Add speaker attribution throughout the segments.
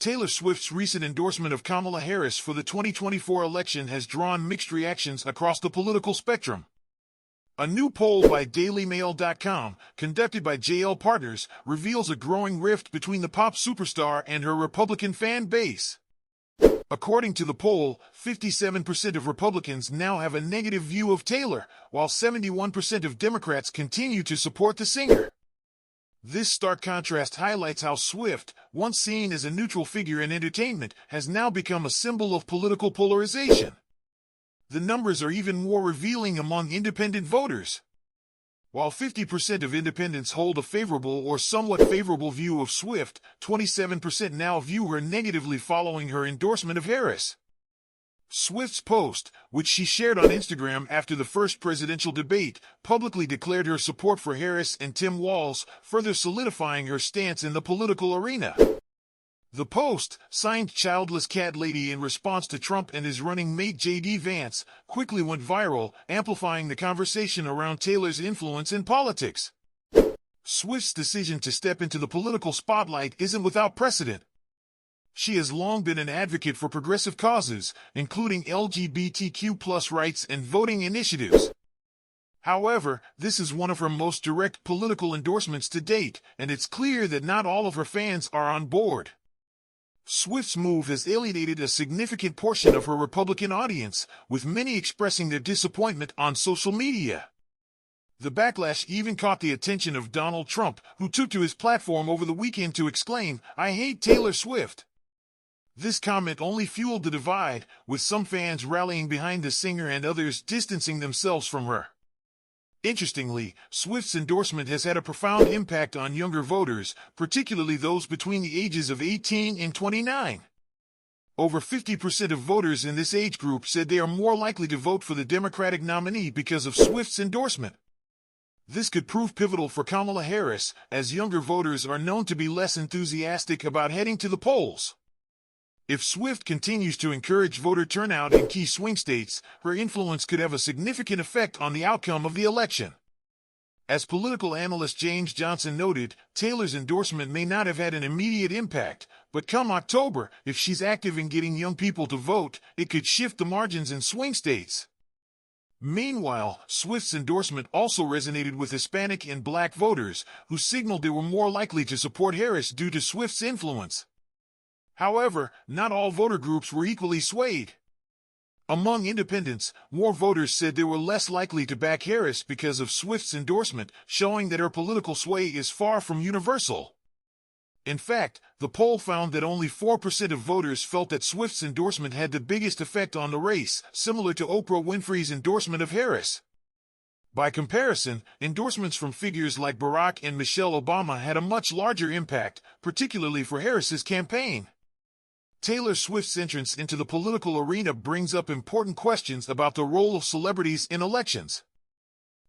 Speaker 1: Taylor Swift's recent endorsement of Kamala Harris for the 2024 election has drawn mixed reactions across the political spectrum. A new poll by DailyMail.com, conducted by JL Partners, reveals a growing rift between the pop superstar and her Republican fan base. According to the poll, 57% of Republicans now have a negative view of Taylor, while 71% of Democrats continue to support the singer. This stark contrast highlights how Swift, once seen as a neutral figure in entertainment, has now become a symbol of political polarization. The numbers are even more revealing among independent voters. While 50% of independents hold a favorable or somewhat favorable view of Swift, 27% now view her negatively following her endorsement of Harris. Swift's post, which she shared on Instagram after the first presidential debate, publicly declared her support for Harris and Tim Walz, further solidifying her stance in the political arena. The post, signed Childless Cat Lady in response to Trump and his running mate J.D. Vance, quickly went viral, amplifying the conversation around Taylor's influence in politics. Swift's decision to step into the political spotlight isn't without precedent. She has long been an advocate for progressive causes, including LGBTQ+ rights and voting initiatives. However, this is one of her most direct political endorsements to date, and it's clear that not all of her fans are on board. Swift's move has alienated a significant portion of her Republican audience, with many expressing their disappointment on social media. The backlash even caught the attention of Donald Trump, who took to his platform over the weekend to exclaim, "I hate Taylor Swift." This comment only fueled the divide, with some fans rallying behind the singer and others distancing themselves from her. Interestingly, Swift's endorsement has had a profound impact on younger voters, particularly those between the ages of 18 and 29. Over 50% of voters in this age group said they are more likely to vote for the Democratic nominee because of Swift's endorsement. This could prove pivotal for Kamala Harris, as younger voters are known to be less enthusiastic about heading to the polls. If Swift continues to encourage voter turnout in key swing states, her influence could have a significant effect on the outcome of the election. As political analyst James Johnson noted, Taylor's endorsement may not have had an immediate impact, but come October, if she's active in getting young people to vote, it could shift the margins in swing states. Meanwhile, Swift's endorsement also resonated with Hispanic and Black voters, who signaled they were more likely to support Harris due to Swift's influence. However, not all voter groups were equally swayed. Among independents, more voters said they were less likely to back Harris because of Swift's endorsement, showing that her political sway is far from universal. In fact, the poll found that only 4% of voters felt that Swift's endorsement had the biggest effect on the race, similar to Oprah Winfrey's endorsement of Harris. By comparison, endorsements from figures like Barack and Michelle Obama had a much larger impact, particularly for Harris's campaign. Taylor Swift's entrance into the political arena brings up important questions about the role of celebrities in elections.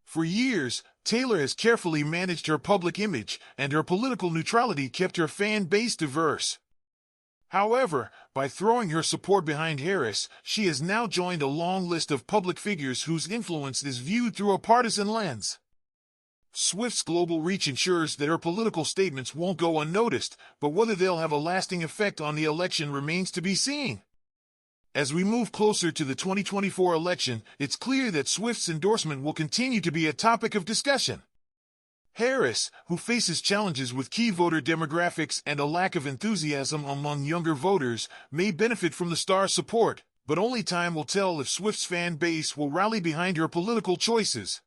Speaker 1: For years, Taylor has carefully managed her public image, and her political neutrality kept her fan base diverse. However, by throwing her support behind Harris, she has now joined a long list of public figures whose influence is viewed through a partisan lens. Swift's global reach ensures that her political statements won't go unnoticed, but whether they'll have a lasting effect on the election remains to be seen. As we move closer to the 2024 election, it's clear that Swift's endorsement will continue to be a topic of discussion. Harris, who faces challenges with key voter demographics and a lack of enthusiasm among younger voters, may benefit from the star's support, but only time will tell if Swift's fan base will rally behind her political choices.